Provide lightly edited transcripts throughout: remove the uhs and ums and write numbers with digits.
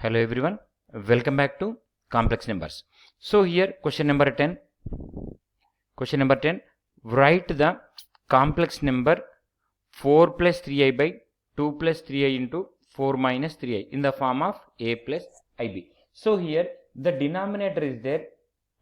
Hello everyone, welcome back to complex numbers. So here question number 10. Question number 10, write the complex number 4 plus 3i by 2 plus 3i into 4 minus 3i in the form of a plus ib. So here the denominator is there,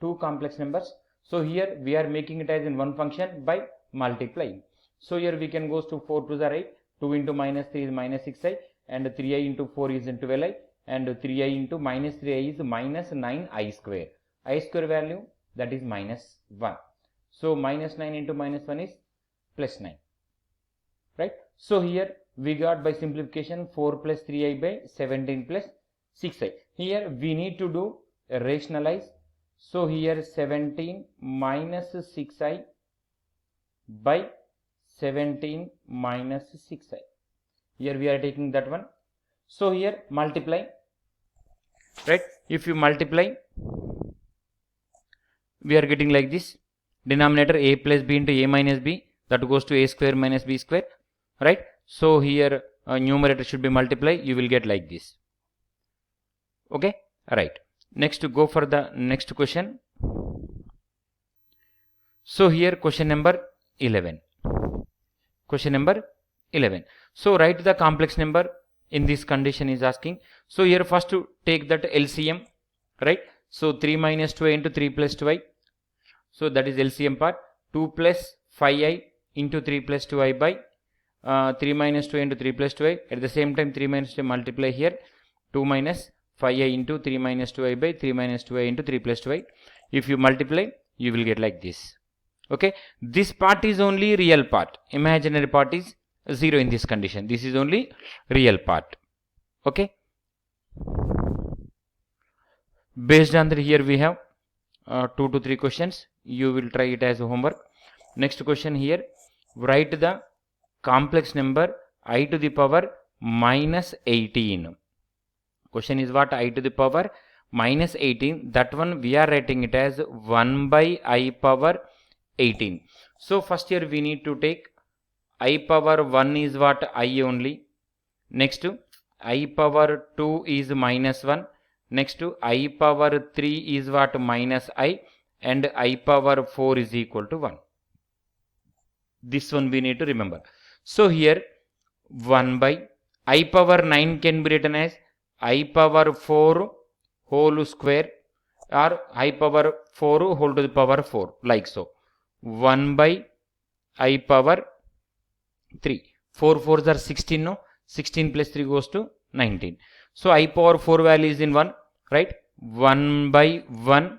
two complex numbers. So here we are making it as in one function by multiplying. So here we can go to 4 to the right, 2 into minus 3 is minus 6i and 3i into 4 is 12i. And 3i into minus 3i is minus 9i square. I square value that is minus 1. So minus 9 into minus 1 is plus 9. Right. So here we got by simplification 4 plus 3i by 17 plus 6i. Here we need to do a rationalize. So here 17 minus 6i by 17 minus 6i. Here we are taking that one. So here multiply, right? If you multiply, we are getting like this. Denominator a plus b into a minus b, that goes to a square minus b square, right? So here numerator should be multiply, you will get like this. Okay, right. Next to go for the next question. So here question number 11. Question number 11. So write the complex number in this condition is asking. So here first to take that LCM, right? So 3 minus 2i into 3 plus 2i. So that is LCM part. 2 plus 5i into 3 plus 2i by 3 minus 2 into 3 plus 2i. At the same time 3 minus 2 multiply here. 2 minus 5i into 3 minus 2i by 3 minus 2i into 3 plus 2i. If you multiply, you will get like this. Okay. This part is only real part. Imaginary part is 0 in this condition. This is only real part. Okay. Based on that, here we have 2 to 3 questions. You will try it as homework. Next question here, write the complex number I to the power minus 18. Question is what? I to the power minus 18. That one we are writing it as 1 by I power 18. So first here we need to take I power 1 is what? I only. Next to I power 2 is minus 1. Next to I power 3 is what? Minus I. And I power 4 is equal to 1. This one we need to remember. So here 1 by I power 9 can be written as I power 4 whole square or I power 4 whole to the power 4, like so. 1 by I power 3. 4 4s are 16, no? 16 plus 3 goes to 19. So I power 4 value is in 1, right? 1 by 1,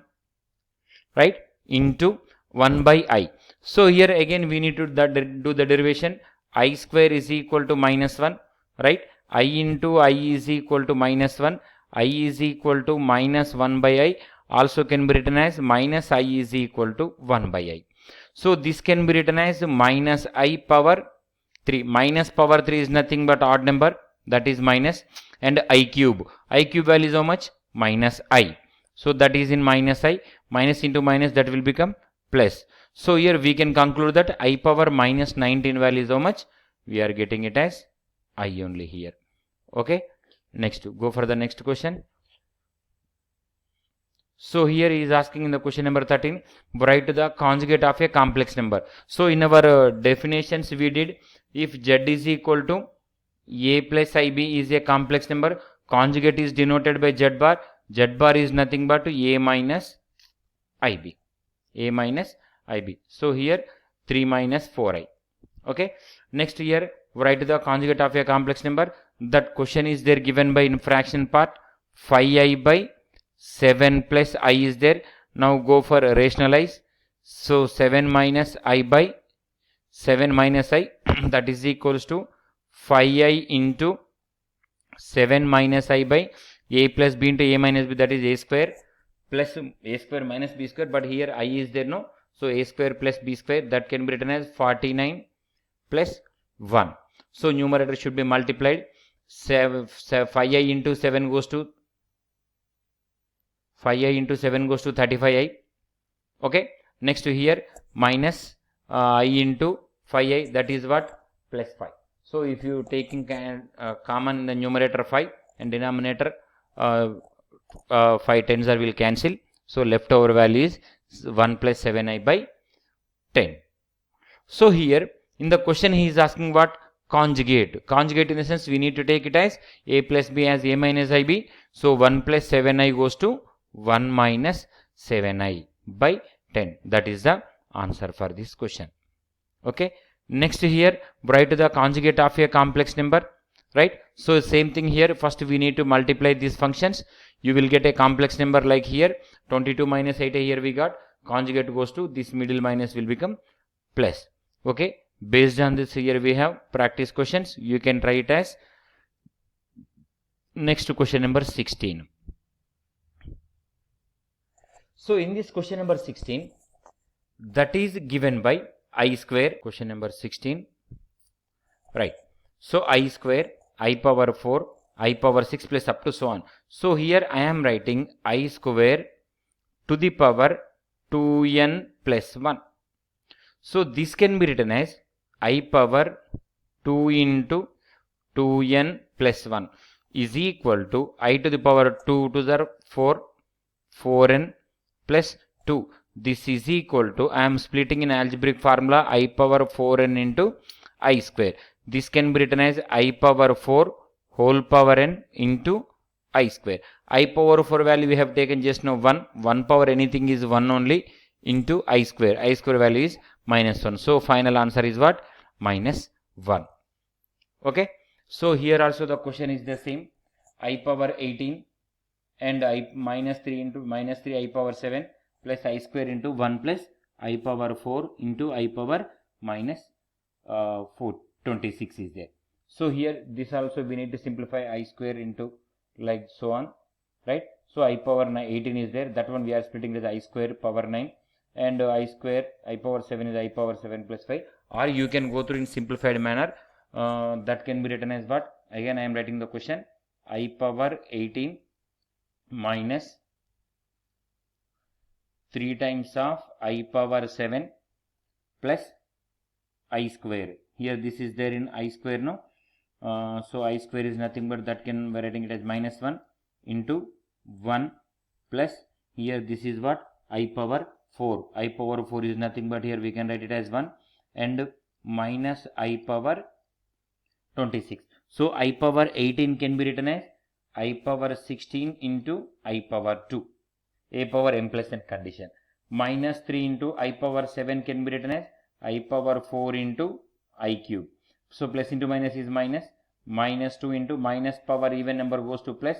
right? Into 1 by I. So here again we need to do the derivation. I square is equal to minus 1, right? I into I is equal to minus 1. I is equal to minus 1 by I. Also can be written as minus I is equal to 1 by I. So this can be written as minus I power 3. Minus power 3 is nothing but odd number, that is minus, and I cube. I cube value is how much? Minus I. So that is in minus I. Minus into minus, that will become plus. So here we can conclude that I power minus 19 value is how much? We are getting it as I only here. Okay. Next, go for the next question. So here he is asking in the question number 13, write the conjugate of a complex number. So in our definitions we did, if z is equal to a plus ib is a complex number, conjugate is denoted by z bar. Z bar is nothing but a minus ib. A minus ib. So here 3 minus 4i. Okay. Next here, write the conjugate of a complex number. That question is there given by in fraction part. 5i by 7 plus I is there. Now go for rationalize. So 7 minus I by 7 minus I that is equals to 5i into 7 minus I by a plus b into a minus b, that is a square plus a square minus b square, but here I is there, no? So a square plus b square, that can be written as 49 plus 1. So numerator should be multiplied. 5i into 7 goes to 5i into 7 goes to 35i. Okay. Next to here minus I into 5i, that is what? Plus 5. So if you taking common in the numerator 5 and denominator 5 tens are will cancel. So leftover value is 1 plus 7i by 10. So here in the question he is asking what? Conjugate. Conjugate in the sense we need to take it as a plus b as a minus ib. So 1 plus 7i goes to 1 minus 7i by 10. That is the answer for this question. Okay. Next here, write the conjugate of a complex number. Right. So same thing here. First we need to multiply these functions. You will get a complex number like here 22 minus 8 here we got. Conjugate goes to this middle minus will become plus. Okay. Based on this here we have practice questions. You can try it as next question number 16. So in this question number 16, that is given by I square, question number 16, right. So I square, I power 4, I power 6 plus up to so on. So here I am writing I square to the power 2n plus 1. So this can be written as I power 2 into 2n plus 1 is equal to I to the power 2 to the 4, 4n plus 2. This is equal to, I am splitting in algebraic formula, I power 4n into I square. This can be written as I power 4 whole power n into I square. I power 4 value we have taken just now 1. 1 power anything is 1 only into I square. I square value is minus 1. So final answer is what? Minus 1. Okay. So here also the question is the same. I power 18 and I minus 3 into minus 3 I power 7 plus I square into 1 plus I power 4 into I power minus 26 is there. So here this also we need to simplify I square into like so on, right. So I power 18 is there, that one we are splitting as I square power 9 and I square I power 7 is I power 7 plus 5, or you can go through in simplified manner. That can be written as what? Again I am writing the question, I power 18 minus 3 times of I power 7 plus I square. Here this is there in I square, no? So I square is nothing but that can be writing it as minus 1 into 1 plus here this is what? I power 4. I power 4 is nothing but here we can write it as 1 and minus I power 26. So I power 18 can be written as I power 16 into I power 2. A power m plus n condition. Minus 3 into I power 7 can be written as I power 4 into I cube. So plus into minus is minus. Minus 2 into minus power even number goes to plus.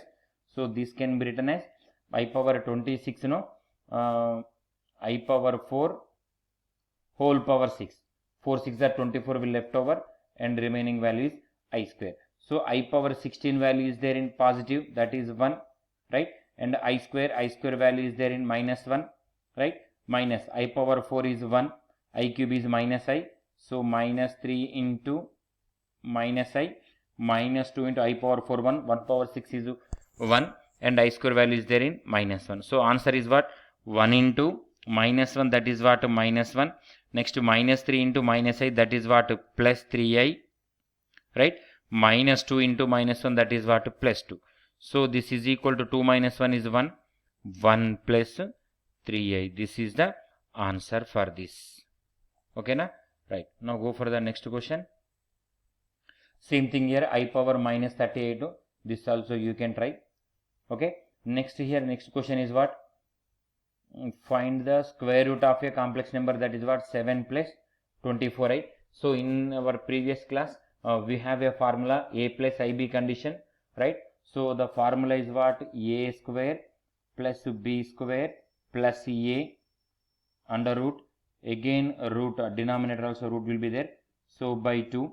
So this can be written as I power 26, no? I power 4 whole power 6. 4 6 are 24 will left over and remaining value is I square. So I power 16 value is there in positive, that is 1, right. And I square value is there in minus 1, right. Minus I power 4 is 1, I cube is minus I. So minus 3 into minus I, minus 2 into I power 4 1, 1 power 6 is 1 and I square value is there in minus 1. So answer is what? 1 into minus 1, that is what? Minus 1. Next to minus 3 into minus I, that is what? Plus 3i, right. Minus 2 into minus 1, that is what? Plus 2. So this is equal to 2 minus 1 is 1, 1 plus 3i. This is the answer for this. Okay, na? Right. Now go for the next question. Same thing here, I power minus 38. This also you can try. Okay. Next here, next question is what? Find the square root of a complex number, that is what? 7 plus 24i. So in our previous class, we have a formula a plus ib condition, right. So the formula is what? A square plus b square plus a under root, again root, denominator also root will be there. So by 2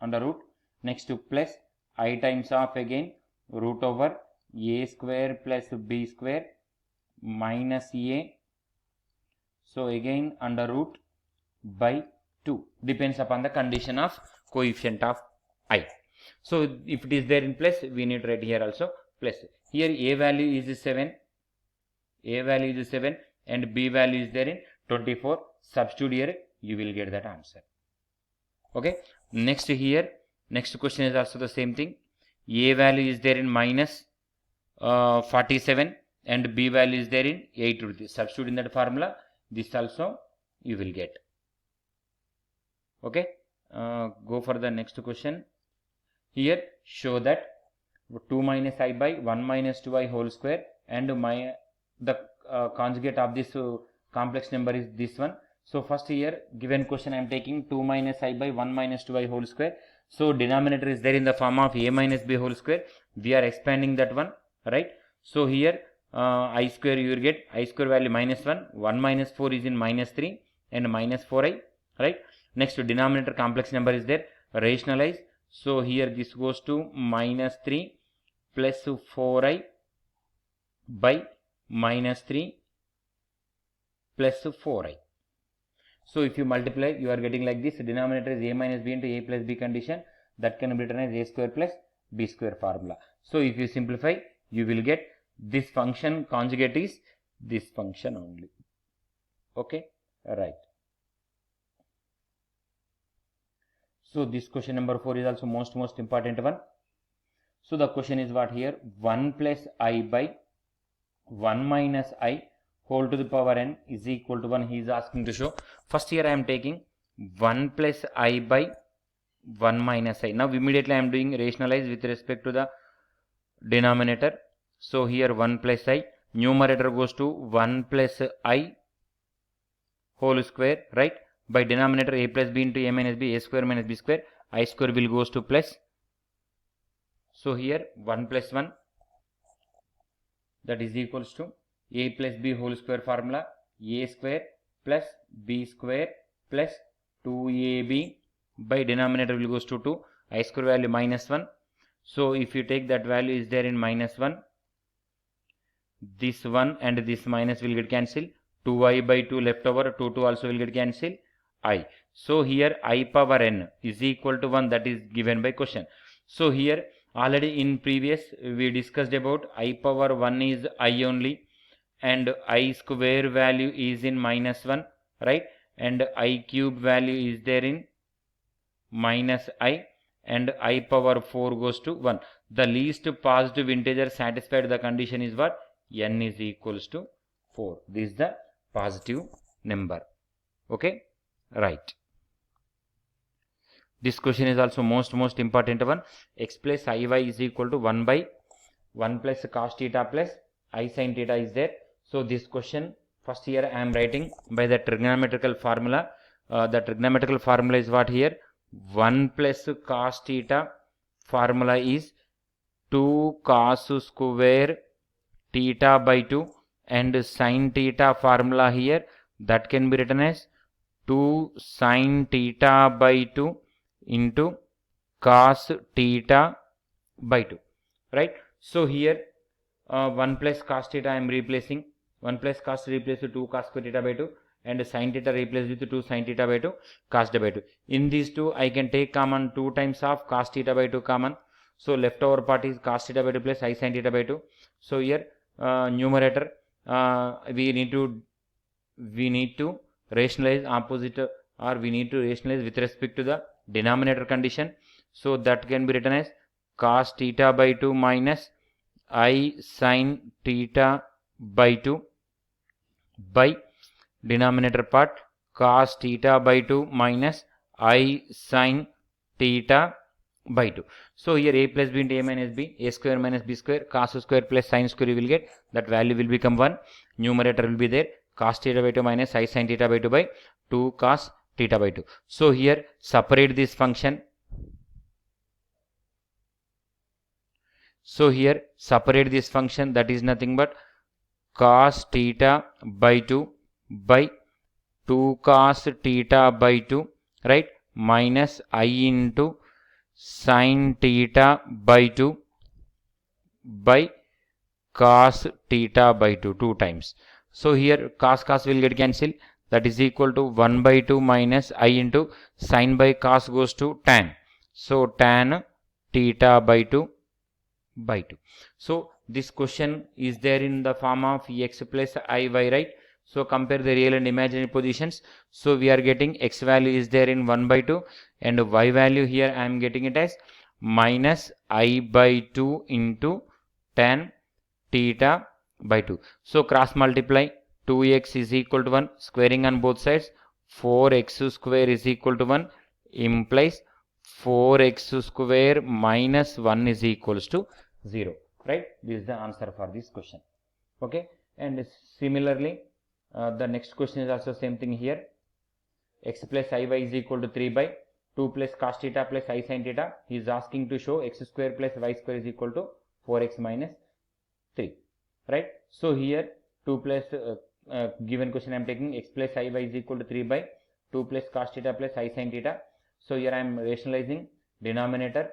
under root, next to plus I times of again root over a square plus b square minus a. So again under root by 2, depends upon the condition of coefficient of I. So if it is there in plus, we need to write here also plus. Here a value is 7, and b value is there in 24. Substitute here, you will get that answer. Okay. Next here, next question is also the same thing. A value is there in minus 47 and B value is there in 8 rupees. Substitute in that formula, this also you will get. Okay, go for the next question. Here show that 2 minus I by 1 minus 2I whole square and the conjugate of this complex number is this one. So first here given question I am taking 2 minus I by 1 minus 2I whole square. So denominator is there in the form of a minus b whole square. We are expanding that one, right? So here I square you will get I square value minus 1, 1 minus 4 is in minus 3 and minus 4i, right? Next denominator complex number is there, rationalize. So here this goes to minus 3 plus 4i by minus 3 plus 4i. So if you multiply, you are getting like this. Denominator is a minus b into a plus b condition. That can be written as a square plus b square formula. So if you simplify, you will get this function conjugate is this function only. Okay, right. So this question number 4 is also most important one. So the question is what here? 1 plus I by 1 minus I whole to the power n is equal to 1. He is asking to show. First here I am taking 1 plus I by 1 minus I. Now immediately I am doing rationalize with respect to the denominator. So here 1 plus I, numerator goes to 1 plus I whole square, right? By denominator a plus b into a minus b, a square minus b square, I square will goes to plus. So here 1 plus 1, that is equals to a plus b whole square formula, a square plus b square plus 2ab by denominator will goes to 2, I square value minus 1. So if you take that value is there in minus 1, this 1 and this minus will get cancelled, 2i by 2 left over, 2 also will get cancelled, I. So here I power n is equal to 1, that is given by question. So here already in previous we discussed about I power 1 is I only and I square value is in minus 1, right? And I cube value is there in minus I and I power 4 goes to 1. The least positive integer satisfied the condition is what? N is equals to 4. This is the positive number. Okay, right. This question is also most important one. X plus Iy is equal to 1 by 1 plus cos theta plus I sin theta is there. So this question first here I am writing by the trigonometrical formula. The trigonometrical formula is what here? 1 plus cos theta formula is 2 cos square theta by 2 and sin theta formula here that can be written as 2 sin theta by 2 into cos theta by 2, right? So here 1 plus cos theta I am replacing, 1 plus cos replaced with 2 cos square theta by 2 and sin theta replaced with 2 sin theta by 2 cos theta by 2. In these two I can take common 2 times of cos theta by 2 common. So leftover part is cos theta by 2 plus I sin theta by 2. So here numerator we need to rationalize opposite or we need to rationalize with respect to the denominator condition. So that can be written as cos theta by 2 minus I sin theta by 2 by denominator part cos theta by 2 minus I sin theta by 2. So here a plus b into a minus b, a square minus b square, cos square plus sin square you will get, that value will become 1, numerator will be there, cos theta by 2 minus I sin theta by 2 by 2 cos theta by 2. So here separate this function. So here separate this function, that is nothing but cos theta by 2 by 2 cos theta by 2, right, minus I into sin theta by 2 by cos theta by 2, 2 times. So here cos will get cancelled, that is equal to 1 by 2 minus I into sin by cos goes to tan. So tan theta by 2 by 2. So this question is there in the form of x plus iy, right? So compare the real and imaginary positions. So we are getting x value is there in 1 by 2 and y value here I am getting it as minus I by 2 into tan theta by 2. So cross multiply, 2x is equal to 1, squaring on both sides, 4x square is equal to 1 implies 4x square minus 1 is equals to 0, right? This is the answer for this question. Okay, and similarly the next question is also same thing here. X plus iy is equal to 3 by 2 plus cos theta plus I sin theta. He is asking to show x square plus y square is equal to 4x minus 3, right? So here 2 plus given question I am taking x plus iy is equal to 3 by 2 plus cos theta plus I sin theta. So here I am rationalizing denominator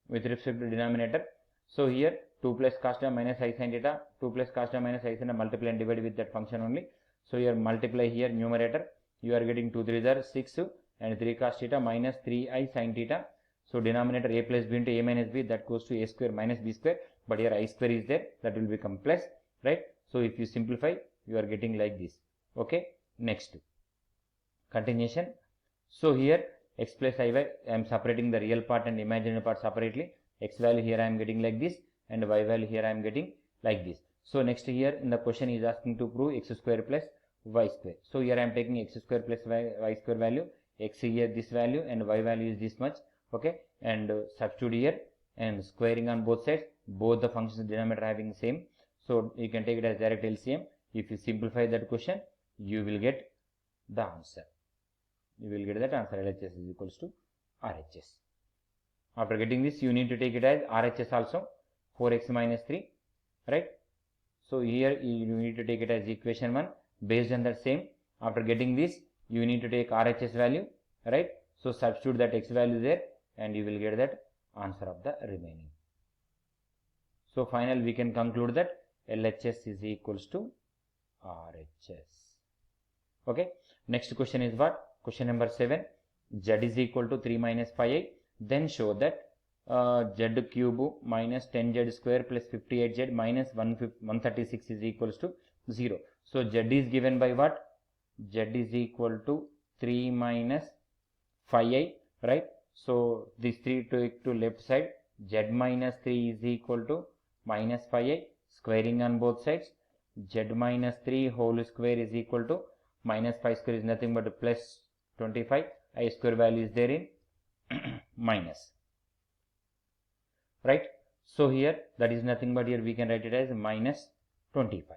with respect to denominator. So here 2 plus cos theta minus I sin theta, 2 plus cos theta minus I sin theta, multiply and divide with that function only. So here multiply here numerator, you are getting 2 3s are 6 and 3 cos theta minus 3i sin theta. So denominator a plus b into a minus b, that goes to a square minus b square, but here I square is there, that will become plus, right? So if you simplify, you are getting like this. Okay, next continuation. So here x plus iy, I am separating the real part and imaginary part separately. X value here I am getting like this and y value here I am getting like this. So next here in the question is asking to prove x square plus y square. So here I am taking x square plus y square value, x here this value and y value is this much. Okay, and substitute here and squaring on both sides, both the functions denominator having same, so you can take it as direct LCM. If you simplify that question, you will get the answer. You will get that answer, LHS is equals to RHS. After getting this, you need to take it as RHS also, 4x minus 3, right? So here you need to take it as equation 1 based on that same. After getting this, you need to take RHS value, right? So substitute that x value there and you will get that answer of the remaining. So finally we can conclude that LHS is equals to RHS. Okay, next question is what? Question number 7. Z is equal to 3 minus 5i. Then show that z cube minus 10z square plus 58z minus 136 is equals to 0. So z is given by what? Z is equal to 3 minus 5i, right? So this 3 to left side, z minus 3 is equal to minus 5i, squaring on both sides, z minus 3 whole square is equal to minus 5 square is nothing but plus 25, I square value is there in minus, right? So here that is nothing but here we can write it as minus 25.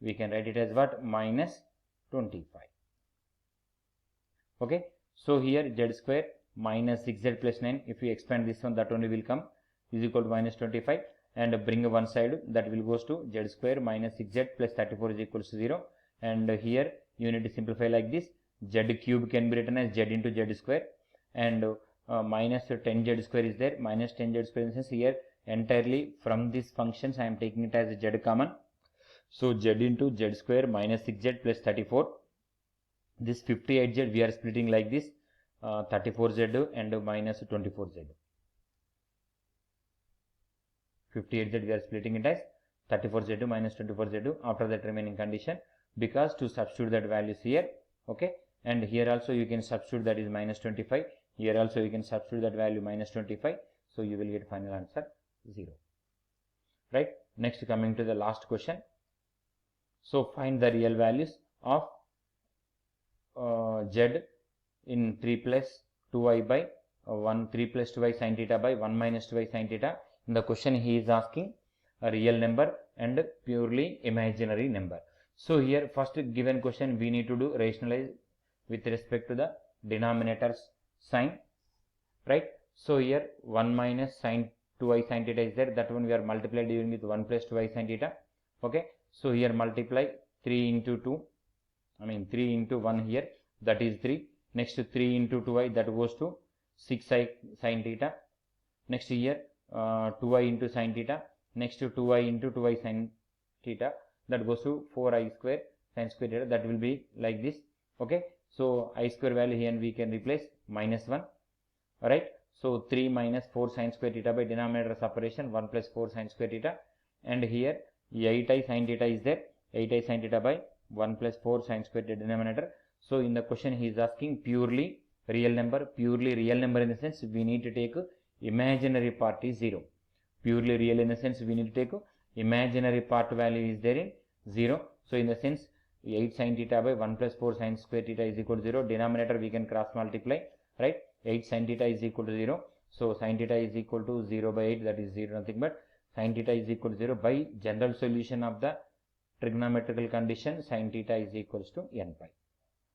We can write it as what? Minus 25. Okay, so here z square minus 6z plus 9, if you expand this one, that only will come, is equal to minus 25, and bring one side, that will goes to z square minus 6z plus 34 is equals to 0, and here you need to simplify like this, z cube can be written as z into z square, and minus 10z square is there, minus 10z square in the sense here entirely from these functions I am taking it as z common. So z into z square minus 6z plus 34, this 58z we are splitting like this, 34z and minus 24z. 58z we are splitting it as 34z minus 24z after that remaining condition, because to substitute that values here. Okay, and here also you can substitute, that is minus 25, here also you can substitute that value minus 25, so you will get final answer 0, right? Next, coming to the last question. So find the real values of z in 3 plus 2i by 3 plus 2i sin theta by 1 minus 2i sin theta. In the question he is asking a real number and purely imaginary number. So here first given question we need to do rationalize with respect to the denominator's sign, right? So here 1 minus sin 2i sin theta is there, that one we are multiply dividing with 1 plus 2i sin theta. Okay, so here multiply 3 into 2, I mean 3 into 1 here, that is 3. Next 3 into 2i, that goes to 6i sin theta. Next here 2i into sin theta. Next 2i into 2i sin theta, that goes to 4i square sin square theta, that will be like this. Okay, so I square value here and we can replace minus 1. Alright, so 3 minus 4 sin square theta by denominator separation 1 plus 4 sin square theta, and here 8i sin theta is there, 8i sin theta by 1 plus 4 sin square theta denominator. So in the question he is asking purely real number in the sense we need to take imaginary part is 0. Purely real in the sense we need to take imaginary part value is there in 0. So in the sense 8 sin theta by 1 plus 4 sin square theta is equal to 0. Denominator we can cross multiply, right? 8 sin theta is equal to 0. So sin theta is equal to 0 by 8, that is 0 nothing but sin theta is equal to 0 by general solution of the trigonometrical condition sin theta is equals to n pi.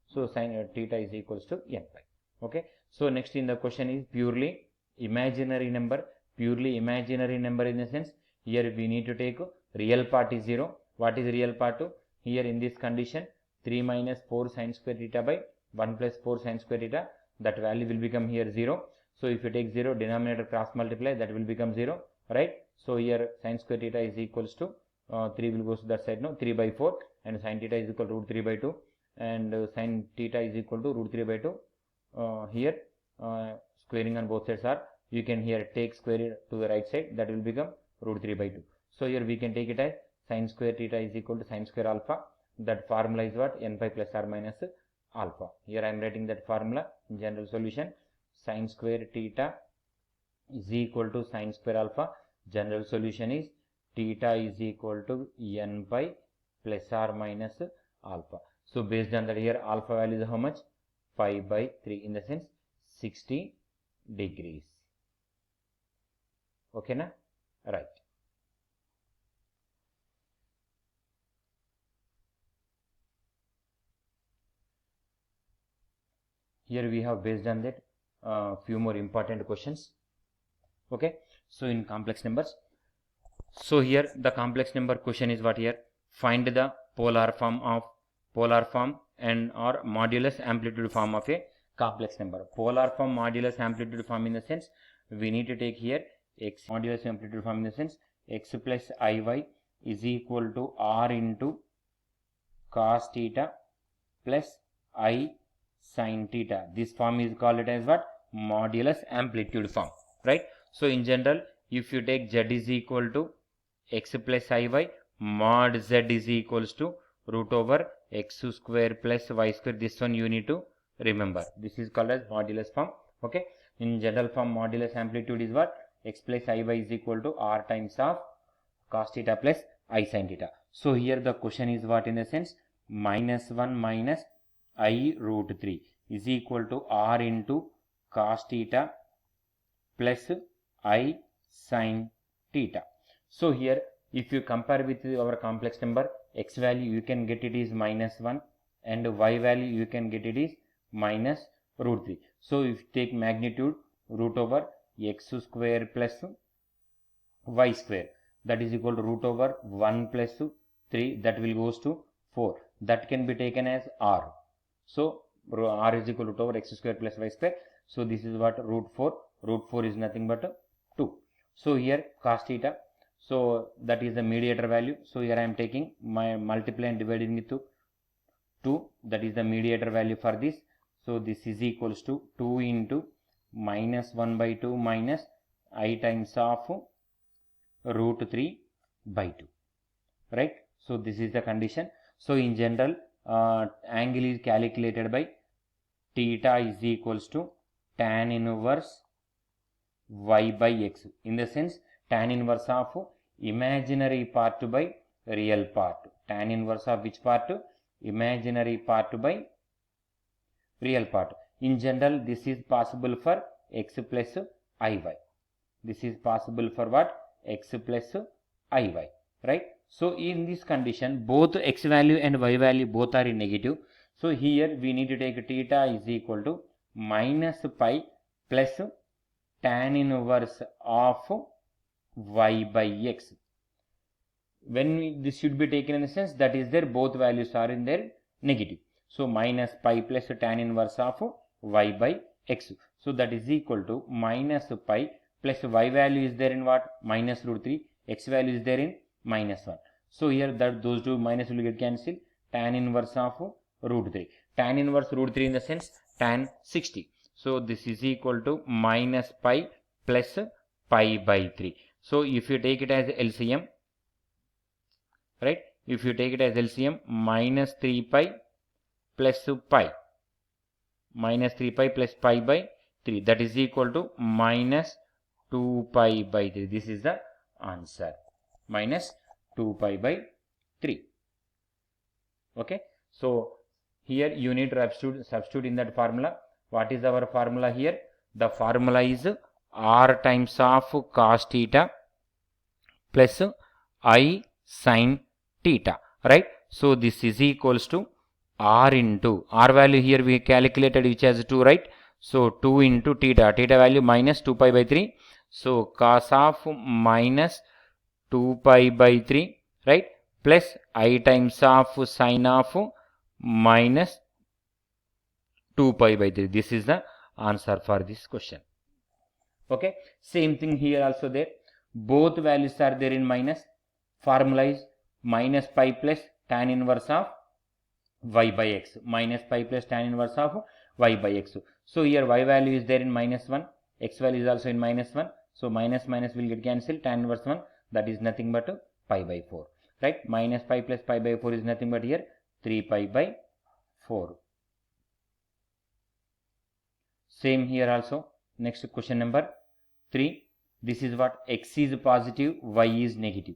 So sin theta is equals to n pi. Okay. So next in the question is purely imaginary number. Purely imaginary number in the sense here we need to take real part is 0. What is real part? Here in this condition 3 minus 4 sin square theta by 1 plus 4 sin square theta, that value will become here 0. So if you take 0, denominator cross multiply, that will become 0, right? So here sin square theta is equals to 3 will go to that side, no, 3 by 4, and sin theta is equal to root 3 by 2, and sin theta is equal to root 3 by 2. Here squaring on both sides are, you can here take square to the right side, that will become root 3 by 2. So here we can take it as sin square theta is equal to sin square alpha. That formula is what? N pi plus or minus alpha. Here I am writing that formula in general solution. Sin square theta is equal to sin square alpha. General solution is theta is equal to n pi plus or minus alpha. So based on that, here alpha value is how much? Pi by 3, in the sense 60 degrees. Okay na? Right. Here we have based on that few more important questions. Okay. So in complex numbers. So here the complex number question is what here? Find the polar form and or modulus amplitude form of a complex number. Polar form, modulus amplitude form in the sense we need to take here x modulus amplitude form in the sense x plus iy is equal to r into cos theta plus I sin theta. This form is called as what? Modulus amplitude form, right? So in general, if you take z is equal to x plus iy, mod z is equals to root over x square plus y square. This one you need to remember. This is called as modulus form. Okay. In general form, modulus amplitude is what? X plus iy is equal to r times of cos theta plus I sin theta. So here the question is what in the sense? Minus 1 minus I root 3 is equal to r into cos theta plus I sin theta. So here if you compare with our complex number, x value you can get it is minus 1 and y value you can get it is minus root 3. So if you take magnitude root over x square plus y square, that is equal to root over 1 plus 3, that will goes to 4. That can be taken as r. So r is equal to root over x square plus y square. So this is what? Root 4. Root 4 is nothing but 2. So here cos theta. So that is the mediator value. So here I am taking my multiply and dividing it to 2. That is the mediator value for this. So this is equals to 2 into minus 1 by 2 minus I times of root 3 by 2. Right. So this is the condition. So in general, angle is calculated by theta is equals to tan inverse y by x. In the sense, tan inverse of imaginary part by real part. Tan inverse of which part? Imaginary part by real part. In general, this is possible for x plus iy. This is possible for what? X plus iy. Right. So in this condition, both x value and y value both are in negative. So here we need to take theta is equal to minus pi plus tan inverse of y by x. When this should be taken in the sense that is there, both values are in their negative. So minus pi plus tan inverse of y by x. So that is equal to minus pi plus y value is there in what? Minus root 3. X value is there in minus 1. So here that those two minus will get cancelled. Tan inverse of root 3. Tan inverse root 3 in the sense tan 60. So this is equal to minus pi plus pi by 3. So if you take it as LCM, right? If you take it as LCM, minus 3 pi plus pi. Minus 3 pi plus pi by 3. That is equal to minus 2 pi by 3. This is the answer. Minus 2 pi by 3. Okay. So here you need to substitute in that formula. What is our formula here? The formula is r times of cos theta plus I sin theta, right? So this is equals to r into r value here we calculated which has 2, right? So 2 into theta value minus 2 pi by 3. So cos of minus 2 pi by 3, right? Plus I times of sin of minus 2 pi by 3. This is the answer for this question. Okay. Same thing here also there. Both values are there in minus. Formula is minus pi plus tan inverse of y by x. Minus pi plus tan inverse of y by x. So here y value is there in minus 1. X value is also in minus 1. So minus minus will get cancelled. Tan inverse 1, that is nothing but pi by 4. Right? Minus pi plus pi by 4 is nothing but here 3 pi by 4. Same here also. Next question number 3. This is what? X is positive, y is negative.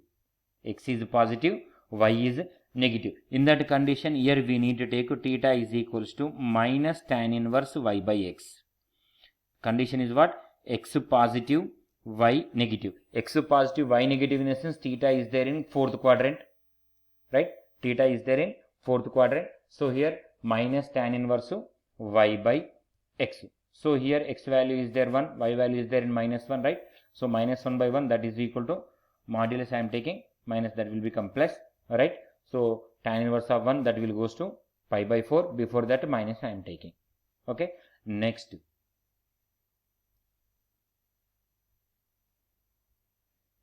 X is positive, y is negative. In that condition, here we need to take theta is equals to minus tan inverse y by x. Condition is what? X positive, y negative. X positive, y negative in the sense theta is there in fourth quadrant. Right? Theta is there in fourth quadrant. So here minus tan inverse y by x. So here x value is there 1, y value is there in minus 1, right? So minus 1 by 1, that is equal to modulus I am taking minus, that will become plus, right? So tan inverse of 1, that will goes to pi by 4. Before that minus I am taking. Okay. Next.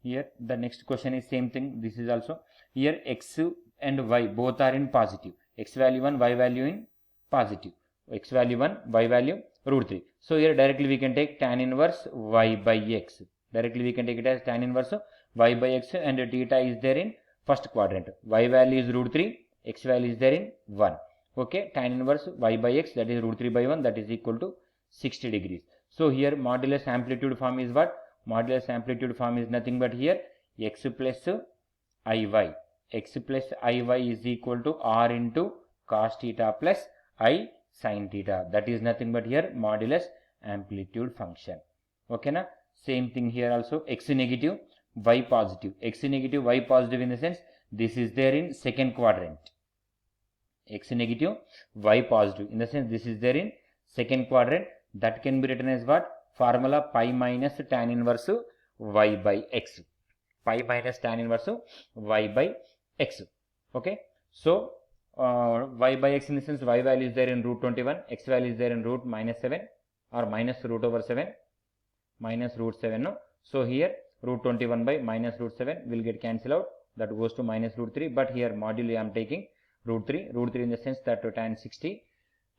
Here the next question is same thing. This is also here x and y both are in positive. X value 1, y value in positive. X value 1, y value root 3. So here directly we can take tan inverse y by x. Directly we can take it as tan inverse y by x, and theta is there in first quadrant. Y value is root 3, x value is there in 1. Okay, tan inverse y by x, that is root 3 by 1, that is equal to 60 degrees. So here modulus amplitude form is what? Modulus amplitude form is nothing but here x plus iy. X plus iy is equal to r into cos theta plus I sin theta. That is nothing but here modulus amplitude function. Okay na? Same thing here also. X negative, y positive. X negative, y positive in the sense this is there in second quadrant. X negative, y positive in the sense this is there in second quadrant. That can be written as what? Formula pi minus tan inverse y by x. Pi minus tan inverse y by x. Okay. So y by x in the sense y value is there in root 21, x value is there in root minus 7 or minus root over 7, minus root 7. No? So here root 21 by minus root 7 will get cancelled out, that goes to minus root 3, but here moduli I am taking root 3 in the sense that tan 60,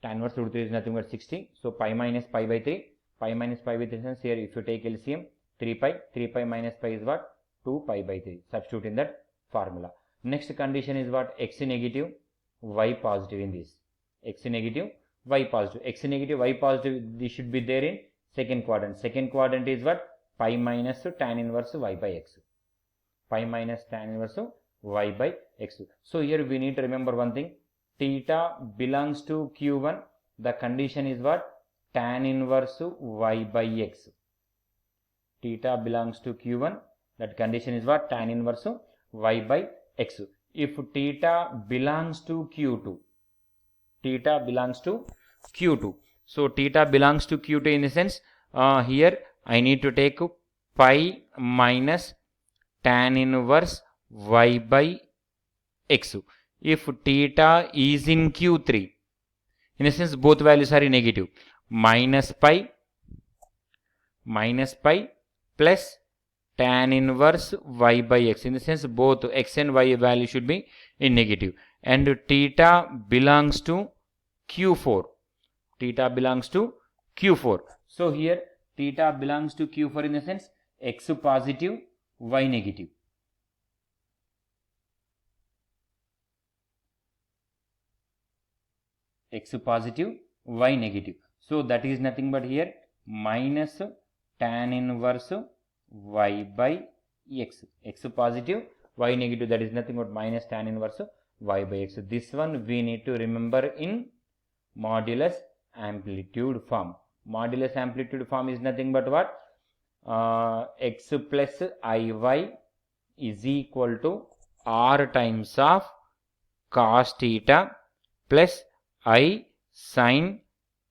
tan inverse root 3 is nothing but 60. So pi minus pi by 3, pi minus pi by 3 sense here if you take LCM 3 pi minus pi is what? 2 pi by 3. Substitute in that formula. Next condition is what? X negative, y positive in this. X negative, y positive. X negative, y positive, this should be there in second quadrant. Second quadrant is what? Pi minus tan inverse y by x. Pi minus tan inverse y by x. So here we need to remember one thing. Theta belongs to Q1. The condition is what? Tan inverse y by x. Theta belongs to Q1. That condition is what? Tan inverse y by x. If theta belongs to Q2, theta belongs to Q2. So theta belongs to Q2 in the sense here I need to take pi minus tan inverse y by x. If theta is in Q3, in a sense both values are in negative, minus pi plus tan inverse y by x, in the sense both x and y value should be in negative, and theta belongs to Q4. Theta belongs to Q4. So here theta belongs to Q4 in the sense x positive, y negative. X positive, y negative. So that is nothing but here minus tan inverse y by x. X positive, y negative, that is nothing but minus tan inverse y by x. This one we need to remember in modulus amplitude form. Modulus amplitude form is nothing but what? X plus iy is equal to r times of cos theta plus I sin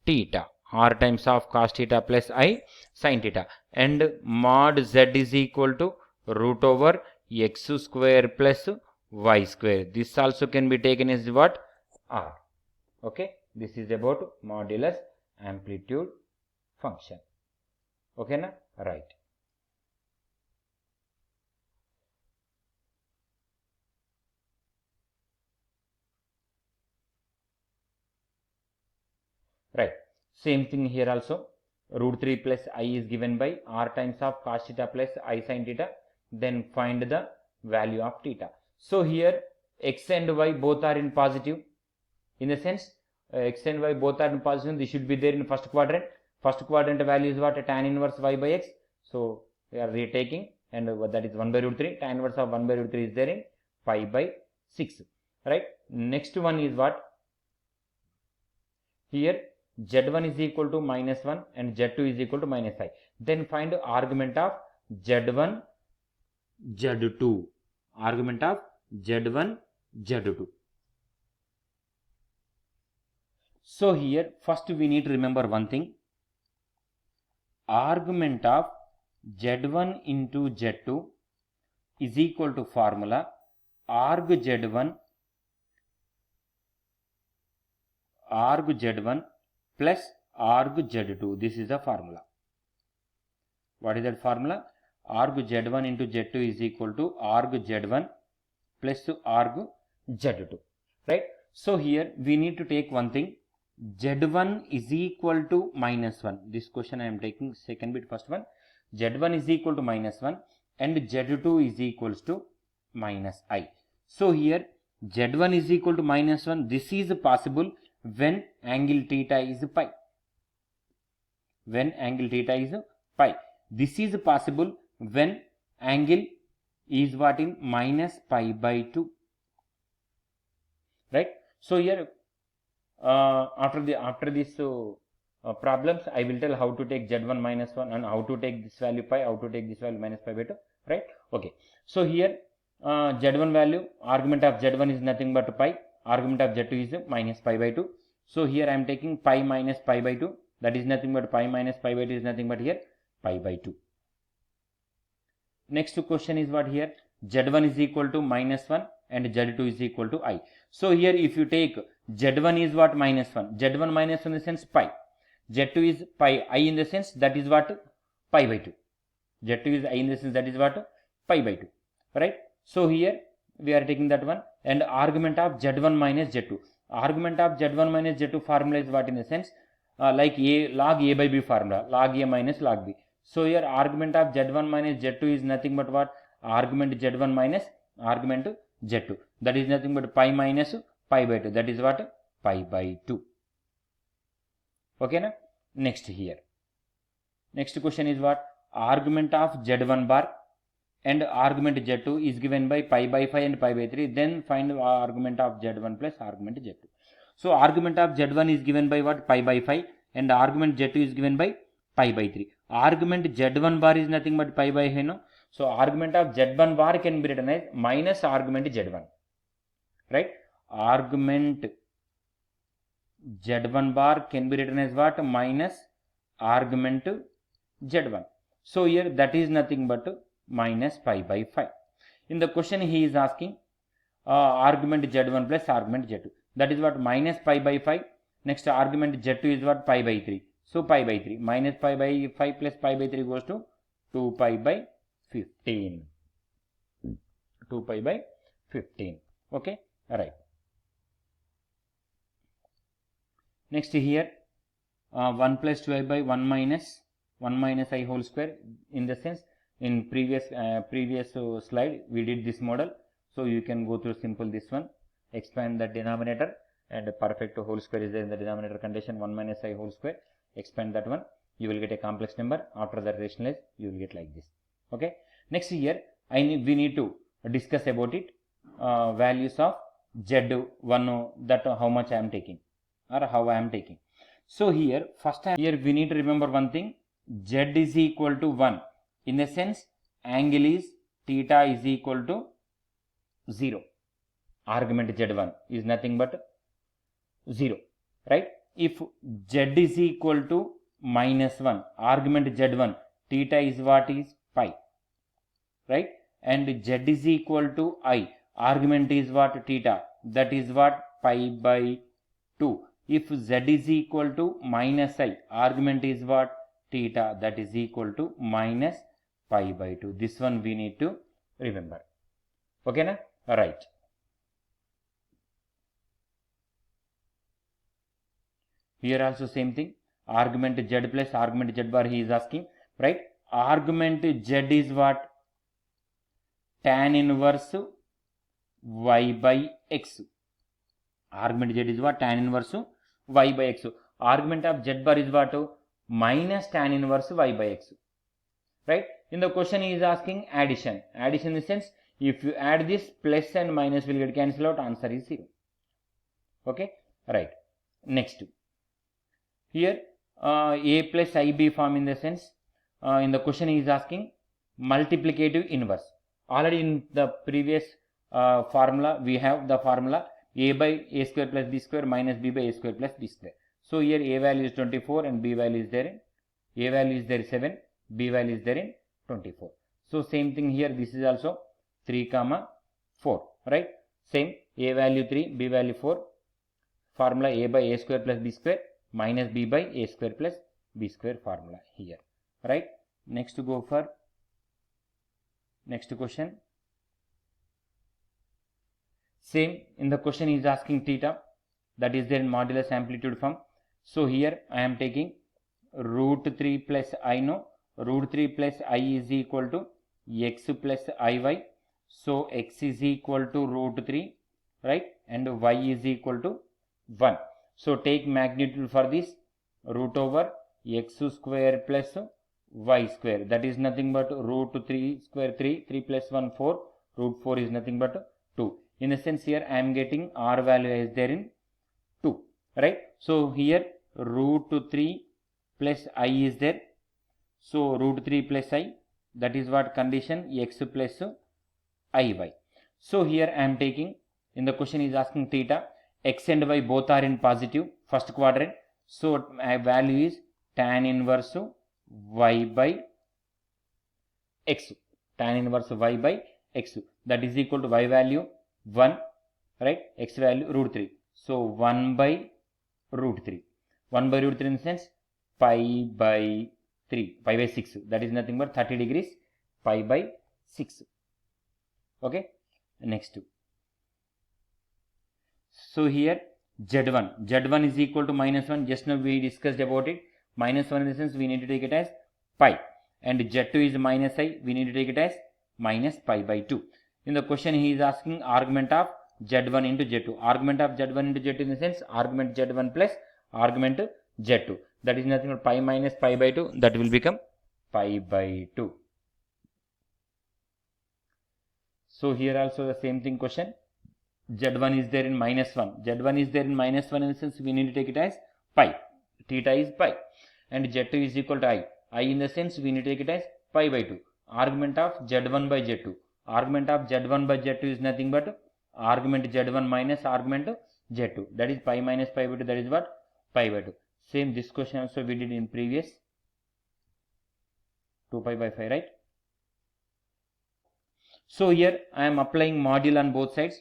theta. R times of cos theta plus I sin theta. And mod z is equal to root over x square plus y square. This also can be taken as what? R. Okay. This is about modulus amplitude function. Okay na? Right. Right. Same thing here also. Root 3 plus I is given by r times of cos theta plus I sin theta. Then find the value of theta. So here x and y both are in positive. In the sense x and y both are in positive. This should be there in first quadrant. First quadrant value is what? Tan inverse y by x. So we are retaking, and that is 1 by root 3. Tan inverse of 1 by root 3 is there in pi by 6. Right. Next one is what? Here z1 is equal to minus 1 and z2 is equal to minus 5. Then find argument of z1, z2. Argument of z1, z2. So here first we need to remember one thing. Argument of z1 into z2 is equal to formula arg z1 plus arg z2. This is the formula. What is that formula? Arg z1 into z2 is equal to arg z1 plus arg z2. Right? So here we need to take one thing. z1 is equal to minus 1. This question I am taking second bit, first one. z1 is equal to minus 1 and z2 is equals to minus I. So here z1 is equal to minus 1. This is possible when angle theta is pi. When angle theta is pi. This is possible when angle is what? In minus pi by 2. Right? So here after this problems, I will tell how to take z1 minus 1 and how to take this value pi, how to take this value minus pi by 2. Right? Okay. So here z1 value, argument of z1 is nothing but pi, argument of z2 is minus pi by 2. So here I am taking pi minus pi by 2, that is nothing but pi minus pi by 2 is nothing but here pi by 2. Next question is what here? z1 is equal to minus 1 and z2 is equal to I. So here if you take z1 is what? Minus 1. z1 minus 1 in the sense pi. z2 is pi. I in the sense that is what? Pi by 2. z2 is I in the sense that is what? Pi by 2. Right? So here we are taking that one, and argument of z1 minus z2. Argument of z1 minus z2 formula is what? In the sense like a log a by b formula, log a minus log b. So here argument of z1 minus z2 is nothing but what? Argument z1 minus argument z2. That is nothing but pi minus pi by 2. That is what? Pi by 2. Okay na? Next here. Next question is what? Argument of z1 bar and argument z2 is given by pi by 5 and pi by 3. Then find argument of z1 plus argument z2. So argument of z1 is given by what? Pi by 5 and argument z2 is given by pi by 3. Argument z1 bar is nothing but pi by 5. No? So argument of z1 bar can be written as minus argument z1. Right? Argument z1 bar can be written as what? Minus argument z1. So here that is nothing but minus pi by 5. In the question he is asking argument z1 plus argument z2. That is what? Minus pi by 5. Next argument z2 is what? Pi by 3. So pi by 3. Minus pi by 5 plus pi by 3 goes to 2 pi by 15. 2 pi by 15. Okay. Alright. Next here 1 plus 2i by 1 minus I whole square. In the sense in previous slide we did this model. So you can go through simple this one. Expand the denominator and perfect whole square is there in the denominator condition. 1 minus I whole square. Expand that one. You will get a complex number. After that rationalize, you will get like this. Okay, next here we need to discuss about it, values of Z1, that how much I am taking or how I am taking. So here first time here we need to remember one thing, Z is equal to 1, in the sense angle is theta is equal to 0. Argument Z1 is nothing but 0, right? If Z is equal to -1, argument Z1, theta is what is pi, right? And Z is equal to I, argument is what theta, that is what pi by 2. If Z is equal to -I, argument is what theta, that is equal to minus pi by 2. This one we need to remember. Okay na? Right. Here also same thing, argument Z plus argument Z bar he is asking, right? Argument Z is what? Tan inverse y by x. Argument Z is what? Tan inverse y by x. Argument of Z bar is what? Minus tan inverse y by x. Right? In the question he is asking addition. Addition in the sense, if you add this, plus and minus will get cancelled out, answer is 0. Okay? Right. Next. Here a plus ib form, in the sense in the question he is asking multiplicative inverse. Already in the previous formula we have the formula a by a square plus b square minus b by a square plus b square. So here a value is 24 and b value is there in, a value is there 7, b value is there in 24. So same thing here, this is also 3, 4, right? Same, a value 3, b value 4, formula a by a square plus b square minus b by a square plus b square formula here, right? Next to go for next question. Same, in the question is asking theta, that is there in modulus amplitude form. So here I am taking root 3 plus I, no, root 3 plus I is equal to x plus iy. So x is equal to root 3, right? And y is equal to 1. So take magnitude for this, root over x square plus y square, that is nothing but root 3 square 3, 3 plus 1 4, root 4 is nothing but 2. In a sense here I am getting r value is there in 2, right? So here root 3 plus I is there. So root 3 plus I, that is what condition, x plus iy. So here I am taking, in the question is asking theta, x and y both are in positive, first quadrant. So my value is tan inverse y by x, tan inverse y by x, that is equal to y value 1, right? X value root 3. So 1 by root 3. 1 by root 3 in the sense pi by 3, pi by 6. That is nothing but 30 degrees, pi by 6. Okay. Next. So here Z1 is equal to -1. Just now we discussed about it. -1 in the sense we need to take it as pi. And Z2 is -I. We need to take it as minus pi by 2. In the question he is asking argument of Z1 into Z2. Argument of Z1 into Z2 in the sense argument Z1 plus argument Z2. That is nothing but pi minus pi by 2. That will become pi by 2. So here also the same thing question. Z1 is there in -1. Z1 is there in -1 in the sense we need to take it as pi. Theta is pi. And Z2 is equal to I. I in the sense we need to take it as pi by 2. Argument of Z1 by Z2. Argument of Z1 by Z2 is nothing but argument Z1 minus argument Z2. That is pi minus pi by 2. That is what? Pi by 2. Same this question also we did in previous. 2 pi by 5, right? So here I am applying module on both sides.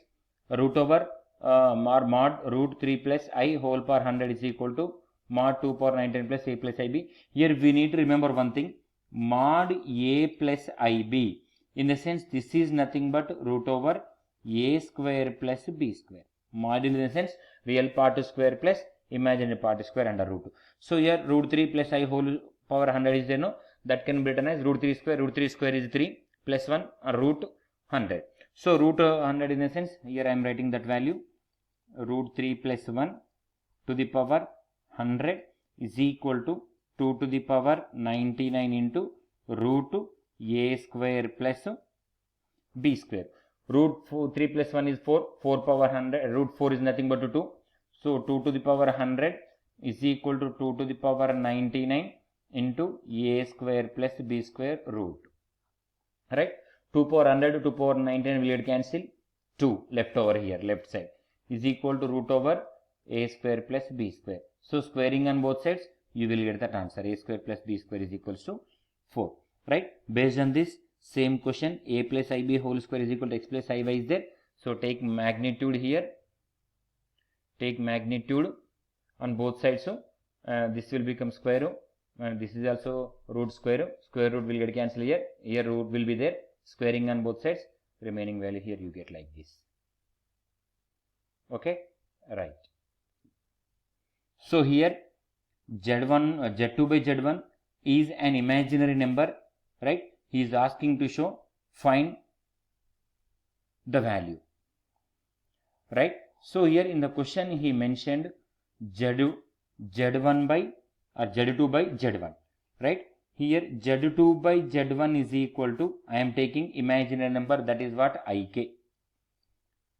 Root over mod root 3 plus I whole power 100 is equal to mod 2 power 19 plus a plus ib. Here we need to remember one thing, mod a plus ib. In the sense this is nothing but root over a square plus b square. Module in the sense real part square plus imaginary part square under root 2. So here root 3 plus I whole power 100 is there, no? That can be written as root 3 square. Root 3 square is 3 plus 1 root 100. So root 100 in the sense here I am writing that value, root 3 plus 1 to the power 100 is equal to 2 to the power 99 into root a square plus b square. Root 3 plus 1 is 4. 4 power 100. Root 4 is nothing but 2. So 2 to the power 100 is equal to 2 to the power 99 into a square plus b square root. Right? 2 power 100 to 2 power 99 will get cancel. 2 left over here, left side, is equal to root over a square plus b square. So squaring on both sides, you will get that answer. A square plus b square is equals to 4. Right? Based on this same question, a plus ib whole square is equal to x plus iy is there. So take magnitude here. Take magnitude on both sides. So this will become square root. And this is also root square root. Square root will get cancelled here. Here root will be there. Squaring on both sides. Remaining value here you get like this. Okay, right. So here Z1, Z2 by Z1 is an imaginary number, right? He is asking to show, find the value, right? So here in the question he mentioned Z1 by or Z2 by Z1, right? Here Z2 by Z1 is equal to, I am taking imaginary number, that is what, Ik.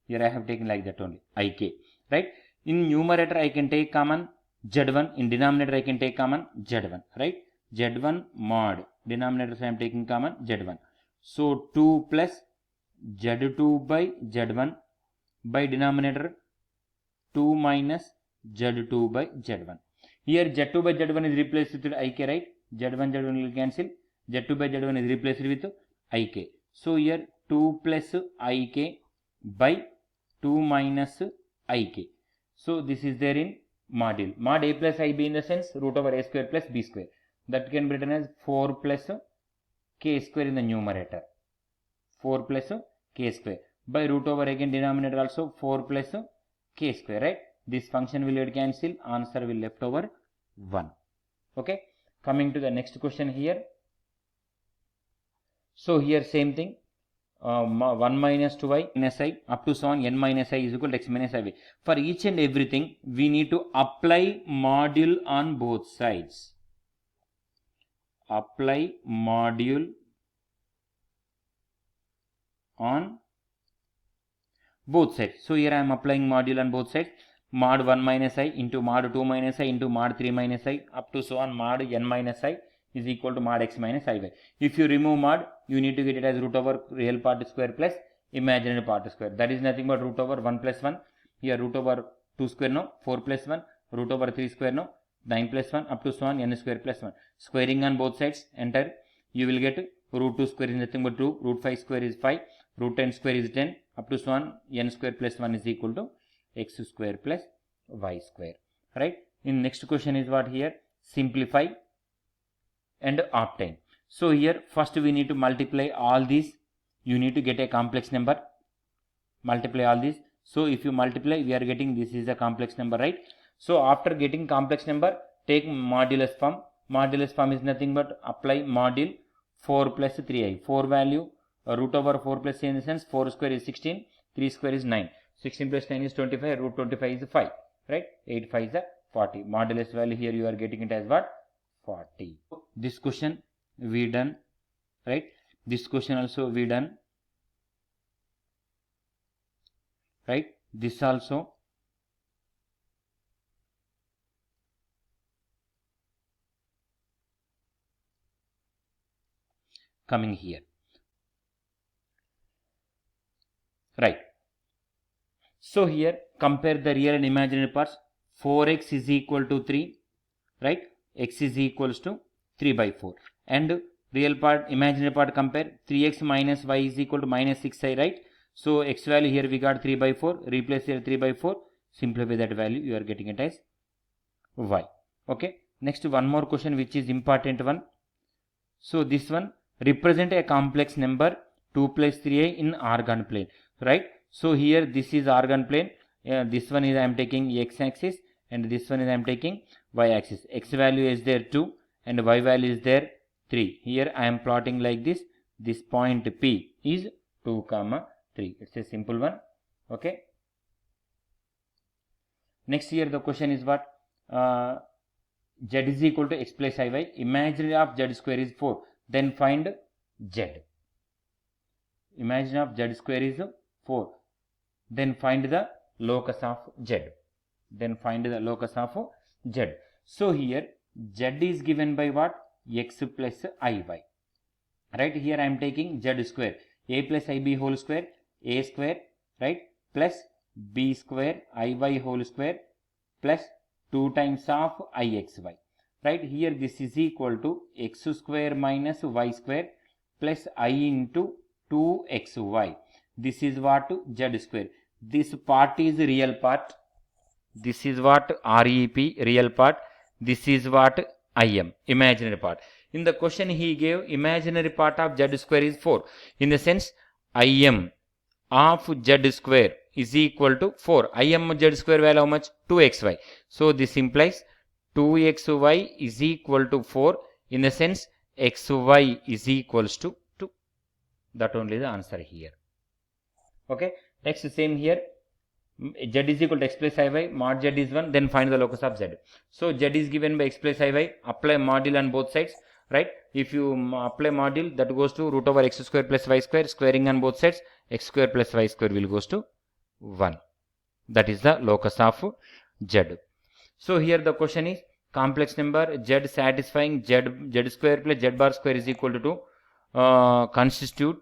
Here I have taken like that only, Ik, right? In numerator I can take common Z1, in denominator I can take common Z1, right? Z1 mod, denominator I am taking common Z1. So 2 plus Z2 by Z1 by denominator 2 minus Z2 by Z1. Here Z2 by Z1 is replaced with Ik, right? Z1 will cancel. Z2 by Z1 is replaced with Ik. So here 2 plus Ik by 2 minus Ik. So this is there in module. Mod a plus ib in the sense root over a square plus b square. That can be written as 4 plus k square in the numerator. 4 plus k square. By root over again denominator also 4 plus k square, right? This function will get cancel. Answer will left over 1. Okay. Coming to the next question here. So here same thing. 1 minus 2i minus I up to so on n minus I is equal to x minus iy. For each and everything, we need to apply module on both sides. Apply module on both sides. So here I am applying module on both sides. Mod 1 minus I into mod 2 minus I into mod 3 minus I up to so on mod n minus I is equal to mod x minus iy. If you remove mod, you need to get it as root over real part square plus imaginary part square. That is nothing but root over 1 plus 1. Here root over 2 square no, 4 plus 1, root over 3 square no, 9 plus 1 up to so on n square plus 1. Squaring on both sides, enter. You will get root 2 square is nothing but 2, root 5 square is 5, root 10 square is 10, up to so on n square plus 1 is equal to x square plus y square, right? In next question is what here? Simplify and obtain. So here first we need to multiply all these. You need to get a complex number. Multiply all these. So if you multiply, we are getting this is a complex number, right? So after getting complex number, take modulus form. Modulus form is nothing but apply module 4 plus 3i. 4 value root over 4 plus 3 in the sense 4 square is 16, 3 square is 9. 16 plus 9 is 25, root 25 is 5, right? 8 5 is 40. Modulus value here you are getting it as what? 40. This question we done, right? This question also we done, right? This also. Coming here, right? So here compare the real and imaginary parts. 4x is equal to 3, right? X is equals to 3 by 4. And real part, imaginary part compare. 3x minus y is equal to minus 6i, right? So x value here we got 3 by 4. Replace here 3 by 4. Simplify that value. You are getting it as y. Okay. Next one more question which is important one. So this one, represent a complex number 2 plus 3i in organ plane, right? So here this is organ plane. This one is I am taking x axis and this one is I am taking y axis. X value is there 2 and y value is there 3. Here I am plotting like this. This point P is 2, 3. It's a simple one. Okay. Next here the question is what? Z is equal to x plus iy. Imaginary of z square is 4. Then find z. Imagine of z square is 4. Then find the locus of z. So here z is given by what? X plus iy. Right, here I am taking z square, a plus ib whole square, a square, right, plus b square iy whole square plus 2 times of ixy. Right, here this is equal to x square minus y square plus I into 2xy. This is what? Z square. This part is real part. This is what? REP, real part. This is what? IM, imaginary part. In the question he gave imaginary part of z square is 4. In the sense IM of z square is equal to 4. IM z square value how much? 2xy. So this implies 2xy is equal to 4. In the sense xy is equals to 2. That only the answer here. Okay. Next same here. Z is equal to x plus iy, mod z is 1, then find the locus of z. So z is given by x plus iy, apply module on both sides, right? If you apply module, that goes to root over x square plus y square, squaring on both sides, x square plus y square will goes to 1. That is the locus of z. So here the question is complex number z satisfying z square plus z bar square is equal to 2 constitute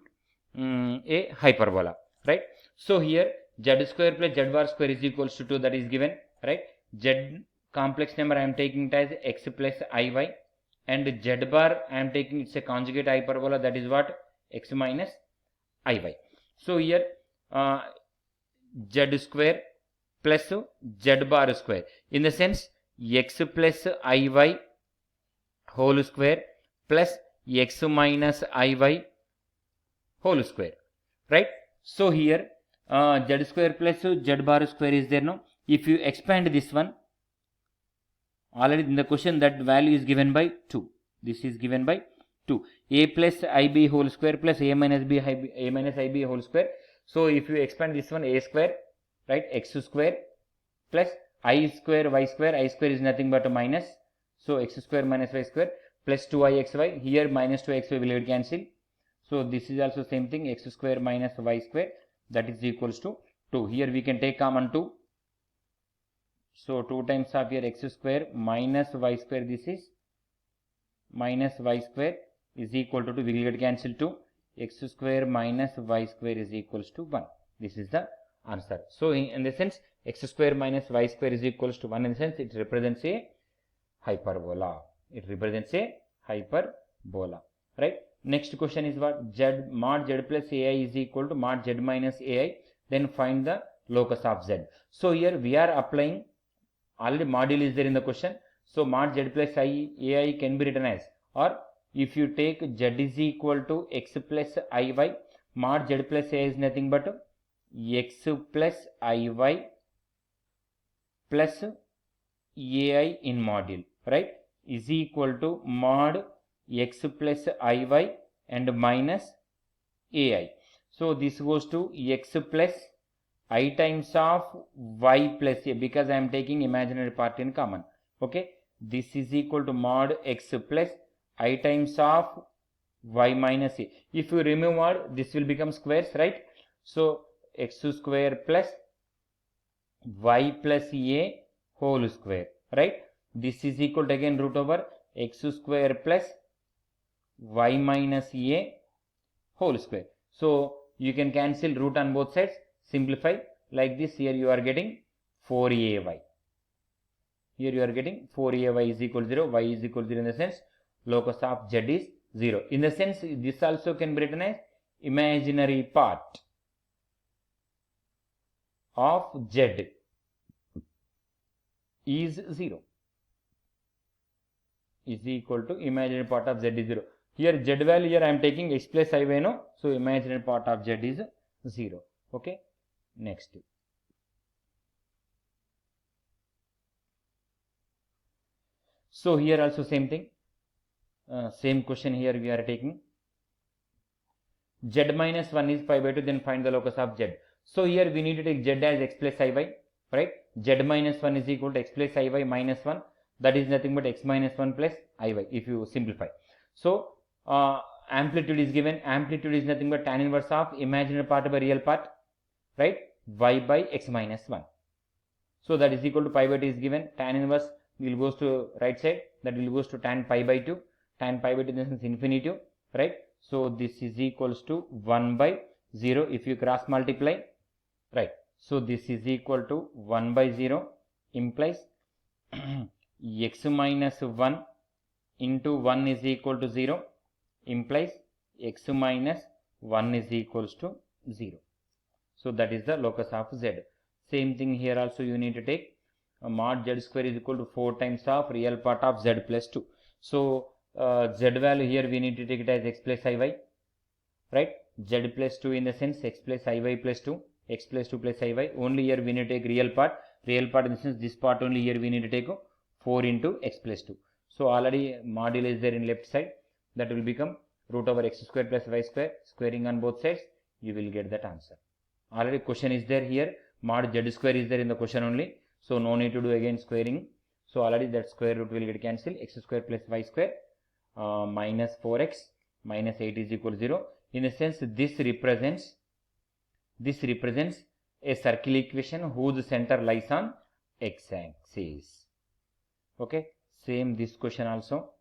a hyperbola, right? So here z square plus z bar square is equals to 2, that is given, right? Z complex number I am taking it as x plus iy, and z bar I am taking it's a conjugate hyperbola, that is what? X minus iy. So here z square plus z bar square, in the sense x plus iy whole square plus x minus iy whole square, right? So here z square plus z bar square is there now. If you expand this one, already in the question that value is given by 2. This is given by 2. A plus ib whole square plus a minus ib whole square. So if you expand this one, a square, right, x square plus I square y square, I square is nothing but a minus. So x square minus y square plus 2ixy. Here minus 2xy will get cancel. So this is also same thing, x square minus y square, that is equals to 2. Here we can take common 2. So 2 times of here x square minus y square, this is minus y square is equal to 2, we will get cancel 2. X square minus y square is equals to 1. This is the answer. So in the sense x square minus y square is equals to 1, in the sense it represents a hyperbola. It represents a hyperbola, right? Next question is what? Z mod z plus ai is equal to mod z minus ai. Then find the locus of z. So here we are applying, already module is there in the question. So mod z plus ai can be written as, or if you take z is equal to x plus iy, mod z plus ai is nothing but x plus iy plus ai in module, right, is equal to mod x plus iy and minus ai. So this goes to x plus I times of y plus a, because I am taking imaginary part in common. Okay, this is equal to mod x plus I times of y minus a. If you remove mod, this will become squares, right? So x square plus y plus a whole square, right? This is equal to again root over x square plus y minus a whole square. So you can cancel root on both sides, simplify like this. Here you are getting 4ay. Here you are getting 4ay is equal to 0, y is equal to 0, in the sense locus of z is 0. In the sense this also can be written as imaginary part of z is 0, is equal to imaginary part of z is 0. Here z value, here I am taking x plus iy, no, so imaginary part of z is 0. Okay, next. So here also same thing, same question here we are taking. Z minus 1 is pi by 2, then find the locus of z. So here we need to take z as x plus iy, right? Z minus 1 is equal to x plus iy minus 1, that is nothing but x minus 1 plus iy if you simplify. So amplitude is given. Amplitude is nothing but tan inverse of imaginary part by real part, right? Y by x minus 1. So that is equal to pi by 2 is given. Tan inverse will goes to right side, that will goes to tan pi by 2. Tan pi by 2 is infinitive, right? So this is equals to 1 by 0 if you cross multiply, right? So this is equal to 1 by 0 implies x minus 1 into 1 is equal to 0 implies x minus 1 is equals to 0. So that is the locus of z. Same thing here also you need to take mod z square is equal to 4 times of real part of z plus 2. So z value here we need to take it as x plus iy, right? Z plus 2 in the sense x plus iy plus 2, x plus 2 plus iy. Only here we need to take real part in the sense this part only here we need to take 4 into x plus 2. So already module is there in left side, that will become root over x square plus y square, squaring on both sides, you will get that answer. Already question is there here, mod z square is there in the question only, so no need to do again squaring. So already that square root will get cancelled, x square plus y square minus 4x minus 8 is equal to 0. In a sense this represents a circle equation whose center lies on x axis. Okay, same this question also.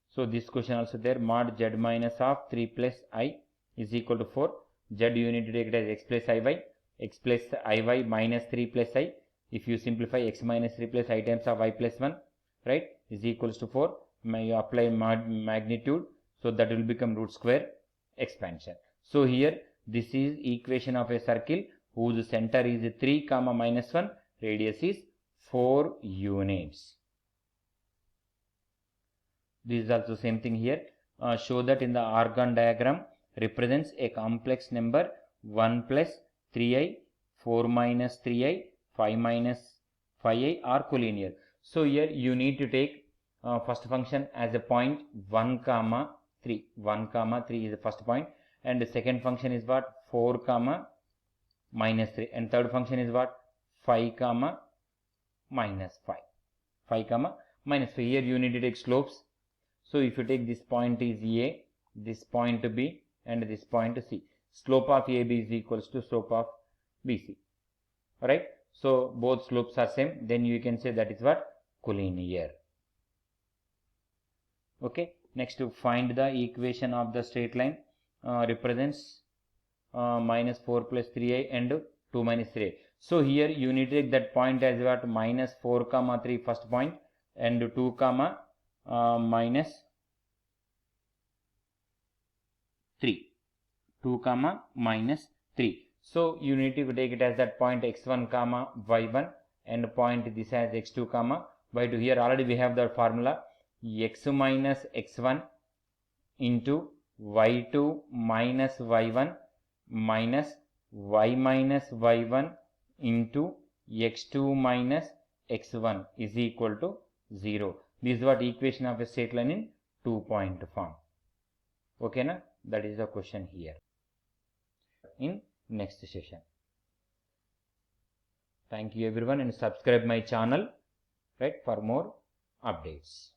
So this question also there, mod z minus of 3 plus I is equal to 4. Z you need to take it as x plus iy, x plus iy minus 3 plus I. If you simplify x minus 3 plus I times of y plus 1, right, is equals to 4. You apply magnitude, so that will become root square expansion. So here this is equation of a circle whose center is 3 comma minus 1, radius is 4 units. This is also same thing here. Show that in the organ diagram represents a complex number 1 plus 3i, 4 minus 3i, 5 minus 5i are collinear. So here you need to take first function as a point 1 comma 3. 1 comma 3 is the first point, and the second function is what, 4 comma minus 3, and third function is what, 5 comma minus 5. 5 comma minus 5. Here you need to take slopes. So if you take this point is A, this point B, and this point C, slope of AB is equals to slope of BC. Alright, so both slopes are same, then you can say that is what, collinear. Okay, next to find the equation of the straight line represents minus 4 plus 3i and 2 minus 3i. So here you need to take that point as what, minus 4 comma 3 first point and 2 comma minus 3, 2 comma minus 3. So you need to take it as that point x1 comma y1 and point this as x2 comma y2. Here already we have the formula, x minus x1 into y2 minus y1 minus y minus y1 into x2 minus x1 is equal to 0. This is what equation of a straight line in 2-point form. Okay na? That is the question here. In next session. Thank you everyone, and subscribe my channel, right, for more updates.